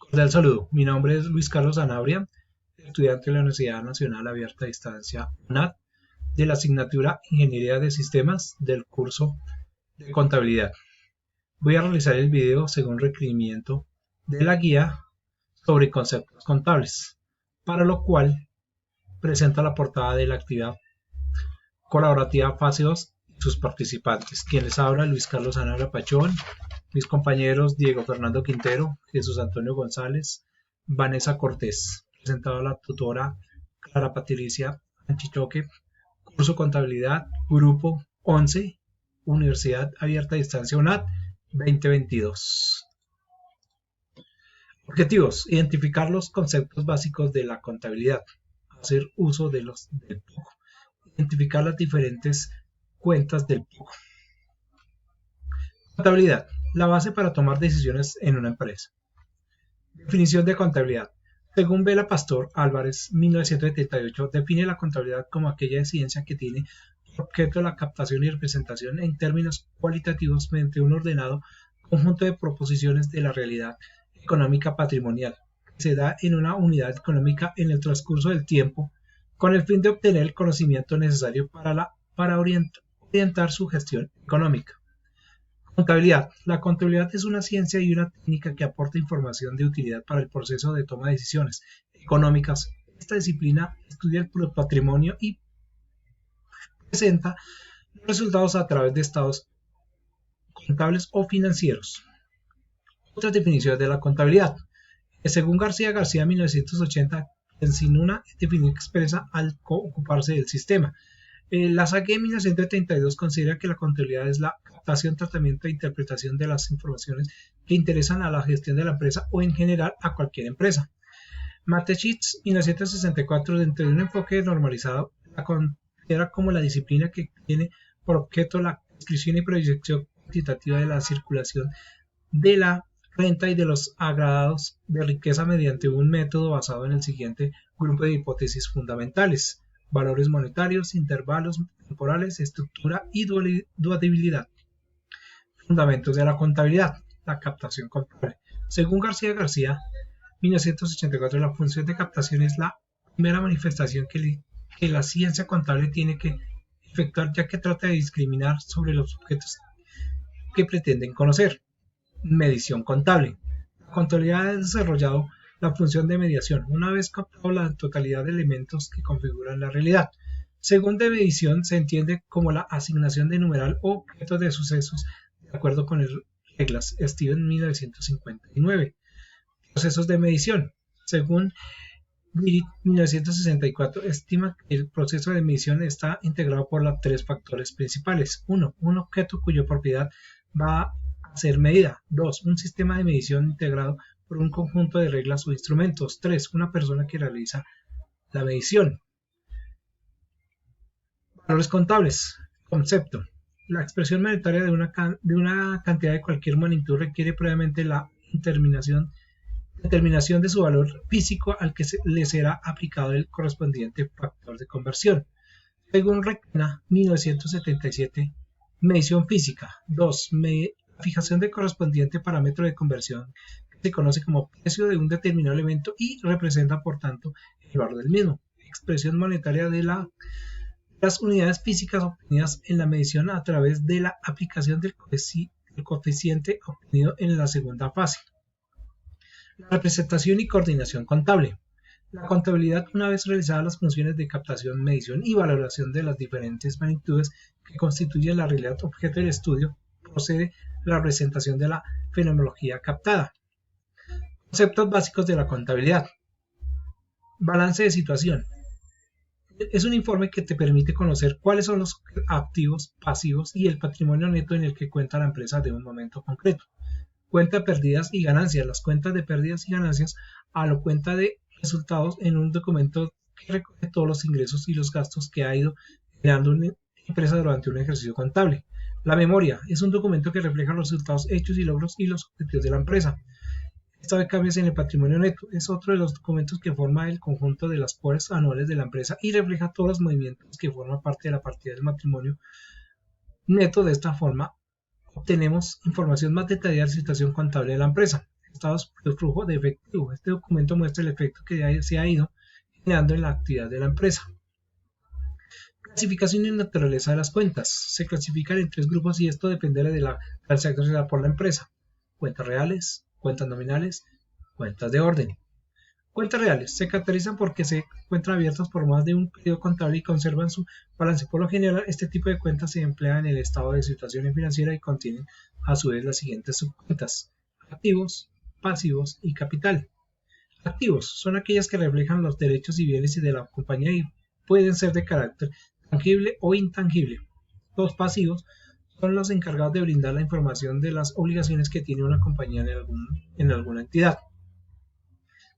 Cordial saludo, mi nombre es Luis Carlos Sanabria, estudiante de la Universidad Nacional Abierta a Distancia UNAD de la asignatura Ingeniería de Sistemas del curso de Contabilidad. Voy a realizar el video según requerimiento de la guía sobre conceptos contables, para lo cual presenta la portada de la actividad colaborativa fase 2 y sus participantes. Quien les habla, Luis Carlos Sanabria Pachón, mis compañeros Diego Fernando Quintero, Jesús Antonio González, Vanessa Cortés, presentado la tutora Clara Patricia Anchichoque, curso Contabilidad, Grupo 11, Universidad Abierta a Distancia UNAD 2022. Objetivos: identificar los conceptos básicos de la contabilidad, hacer uso del POC, identificar las diferentes cuentas del POC. Contabilidad, la base para tomar decisiones en una empresa. Definición de contabilidad. Según Vela Pastor Álvarez, 1978, define la contabilidad como aquella ciencia que tiene por objeto la captación y representación en términos cualitativos mediante un ordenado conjunto de proposiciones de la realidad económica patrimonial, que se da en una unidad económica en el transcurso del tiempo, con el fin de obtener el conocimiento necesario para orientar su gestión económica. Contabilidad. La contabilidad es una ciencia y una técnica que aporta información de utilidad para el proceso de toma de decisiones económicas. Esta disciplina estudia el patrimonio y presenta los resultados a través de estados contables o financieros. Otras definiciones de la contabilidad. Según García 1980, quien sin una definición expresa al ocuparse del sistema. La SAGE 1932 considera que la contabilidad es la captación, tratamiento e interpretación de las informaciones que interesan a la gestión de la empresa o en general a cualquier empresa. Mateschitz 1964, dentro de un enfoque normalizado, la considera como la disciplina que tiene por objeto la descripción y proyección cuantitativa de la circulación de la renta y de los agregados de riqueza mediante un método basado en el siguiente grupo de hipótesis fundamentales: valores monetarios, intervalos temporales, estructura y dualidad. Fundamentos de la contabilidad. La captación contable. Según García 1984, la función de captación es la primera manifestación que la ciencia contable tiene que efectuar, ya que trata de discriminar sobre los objetos que pretenden conocer. Medición contable. La contabilidad ha desarrollado la función de mediación, una vez captado la totalidad de elementos que configuran la realidad. Según de medición, se entiende como la asignación de numeral o objetos de sucesos de acuerdo con las reglas Steven 1959. Procesos de medición. Según 1964, estima que el proceso de medición está integrado por los tres factores principales. 1. Un objeto cuya propiedad va a ser medida. 2. Un sistema de medición integrado por un conjunto de reglas o instrumentos. 3. Una persona que realiza la medición. Valores contables. Concepto. La expresión monetaria de una cantidad de cualquier magnitud requiere previamente la determinación de su valor físico al que le será aplicado el correspondiente factor de conversión. Según Requena, 1977, medición física. 2. Fijación del correspondiente parámetro de conversión, que se conoce como precio de un determinado elemento y representa, por tanto, el valor del mismo. Expresión monetaria de las unidades físicas obtenidas en la medición a través de la aplicación del coeficiente obtenido en la segunda fase. La representación y coordinación contable. La contabilidad, una vez realizadas las funciones de captación, medición y valoración de las diferentes magnitudes que constituyen la realidad objeto del estudio, procede la representación de la fenomenología captada. Conceptos básicos de la contabilidad. Balance de situación. Es un informe que te permite conocer cuáles son los activos, pasivos y el patrimonio neto en el que cuenta la empresa de un momento concreto. Cuenta de pérdidas y ganancias. Las cuentas de pérdidas y ganancias a la cuenta de resultados en un documento que recoge todos los ingresos y los gastos que ha ido generando una empresa durante un ejercicio contable. La memoria es un documento que refleja los resultados, hechos y logros y los objetivos de la empresa. Esta de cambios en el patrimonio neto es otro de los documentos que forma el conjunto de las cuotas anuales de la empresa y refleja todos los movimientos que forman parte de la partida del patrimonio neto. De esta forma obtenemos información más detallada de la situación contable de la empresa. estados de flujo de efectivo. Este documento muestra el efecto que se ha ido generando en la actividad de la empresa. Clasificación y naturaleza de las cuentas. Se clasifican en 3 grupos y esto dependerá de la transacción realizada por la empresa. Cuentas reales, cuentas nominales, cuentas de orden. Cuentas reales se caracterizan porque se encuentran abiertas por más de un periodo contable y conservan su balance. Por lo general, este tipo de cuentas se emplea en el estado de situación financiera y contienen a su vez las siguientes subcuentas: activos, pasivos y capital. Activos son aquellas que reflejan los derechos y bienes de la compañía y pueden ser de carácter tangible o intangible. Los pasivos son los encargados de brindar la información de las obligaciones que tiene una compañía en alguna entidad.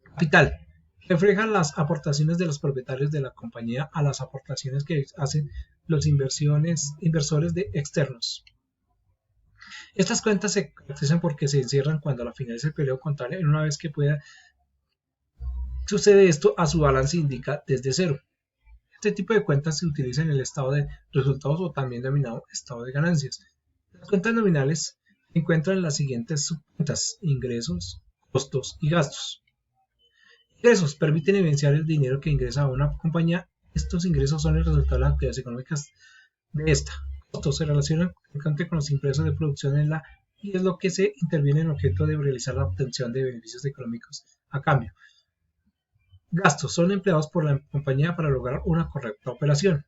Capital refleja las aportaciones de los propietarios de la compañía a las aportaciones que hacen los inversores externos. Estas cuentas se caracterizan porque se encierran cuando la finaliza el periodo contable. En una vez que pueda sucede esto, a su balance indica desde cero. Este tipo de cuentas se utiliza en el estado de resultados o también denominado estado de ganancias. Las cuentas nominales se encuentran en las siguientes subcuentas: ingresos, costos y gastos. Ingresos permiten evidenciar el dinero que ingresa a una compañía. Estos ingresos son el resultado de las actividades económicas de esta. Costos se relacionan con los ingresos de producción y es lo que se interviene en el objeto de realizar la obtención de beneficios económicos a cambio. Gastos son empleados por la compañía para lograr una correcta operación.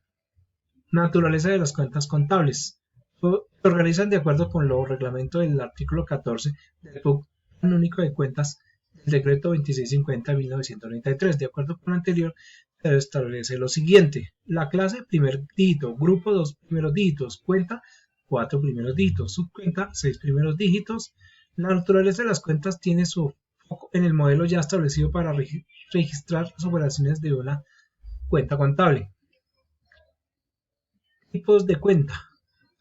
Naturaleza de las cuentas contables. Se organizan de acuerdo con los reglamentos del artículo 14 del Plan Único de Cuentas del Decreto 2650 de 1993. De acuerdo con lo anterior, se establece lo siguiente: la clase, primer dígito; grupo, 2 primeros dígitos; cuenta, 4 primeros dígitos; subcuenta, 6 primeros dígitos. La naturaleza de las cuentas tiene su foco en el modelo ya establecido para registrar las operaciones de una cuenta contable. Tipos de cuenta: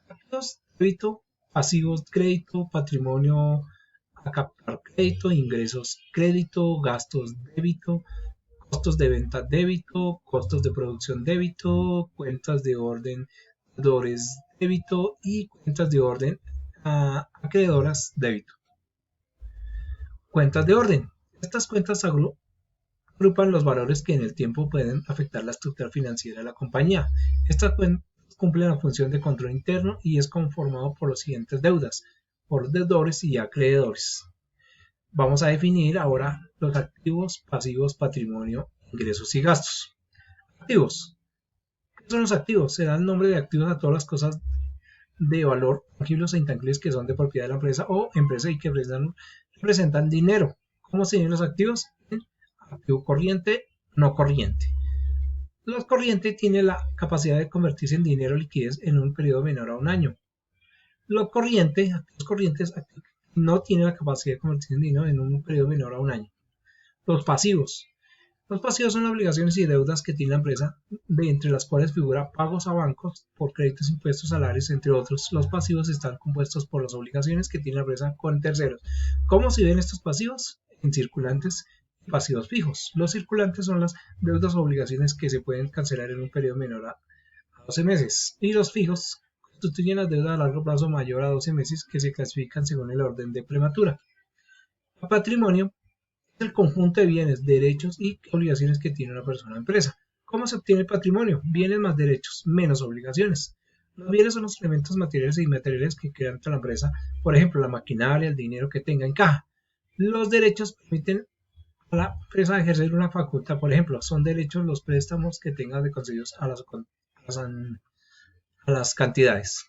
activos, débito; pasivos, crédito; patrimonio, a captar, crédito; ingresos, crédito; gastos, débito; costos de venta, débito; costos de producción, débito; cuentas de orden, deudores, débito; y cuentas de orden acreedoras, débito. Cuentas de orden. Estas cuentas agrupan los valores que en el tiempo pueden afectar la estructura financiera de la compañía. Estas cuentas cumplen la función de control interno y es conformado por las siguientes deudas: por deudores y acreedores. Vamos a definir ahora los activos, pasivos, patrimonio, ingresos y gastos. Activos. ¿Qué son los activos? Se da el nombre de activos a todas las cosas de valor, tangibles e intangibles, que son de propiedad de la empresa o empresa y que representan dinero. ¿Cómo se ven los activos? Activo corriente, no corriente. Los corrientes tienen la capacidad de convertirse en dinero liquidez en un periodo menor a un año. Los activos corrientes no tienen la capacidad de convertirse en dinero en un periodo menor a un año. Los pasivos. Los pasivos son las obligaciones y deudas que tiene la empresa, entre las cuales figura pagos a bancos por créditos, impuestos, salarios, entre otros. Los pasivos están compuestos por las obligaciones que tiene la empresa con terceros. ¿Cómo se ven estos pasivos? En circulantes y pasivos fijos. Los circulantes son las deudas o obligaciones que se pueden cancelar en un periodo menor a 12 meses. Y los fijos constituyen las deudas a largo plazo mayor a 12 meses que se clasifican según el orden de prematura. El patrimonio es el conjunto de bienes, derechos y obligaciones que tiene una persona o empresa. ¿Cómo se obtiene el patrimonio? Bienes más derechos, menos obligaciones. Los bienes son los elementos materiales e inmateriales que crean la empresa, por ejemplo, la maquinaria, el dinero que tenga en caja. Los derechos permiten a la empresa ejercer una facultad, por ejemplo, son derechos los préstamos que tenga de concedidos a las cantidades.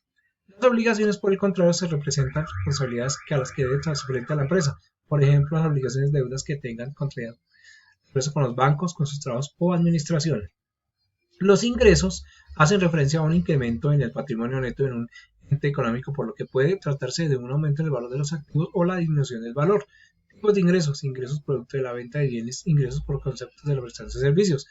Las obligaciones, por el contrario, se representan responsabilidades a las que debe transferir a la empresa. Por ejemplo, las obligaciones de deudas que tengan contraídas con los bancos, con sus trabajos o administración. Los ingresos hacen referencia a un incremento en el patrimonio neto en un ente económico, por lo que puede tratarse de un aumento en el valor de los activos o la disminución del valor. Tipos de ingresos: ingresos producto de la venta de bienes, ingresos por conceptos de la prestación de servicios,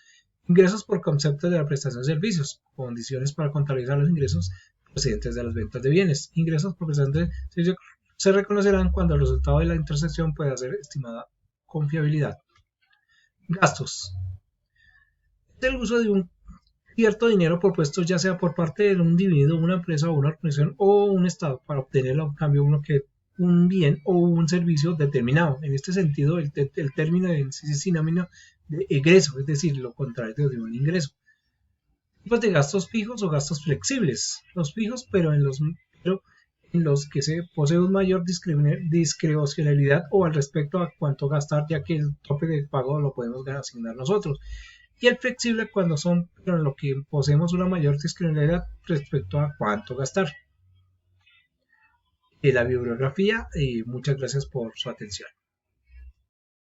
ingresos por concepto de la prestación de servicios, condiciones para contabilizar los ingresos procedentes de las ventas de bienes. Ingresos por prestación de servicios se reconocerán cuando el resultado de la intersección pueda ser estimada con fiabilidad. Gastos. Es el uso de un cierto dinero propuesto ya sea por parte de un individuo, una empresa o una organización o un estado para obtener a cambio uno que un bien o un servicio determinado. En este sentido, el término es sinónimo de egreso, es decir, lo contrario de un ingreso. Tipos de gastos fijos o gastos flexibles. Los fijos, pero en los que se posee una mayor discrecionalidad o al respecto a cuánto gastar, ya que el tope de pago lo podemos asignar nosotros. Y el flexible cuando son, pero en lo que poseemos una mayor discrecionalidad respecto a cuánto gastar. La bibliografía, y muchas gracias por su atención.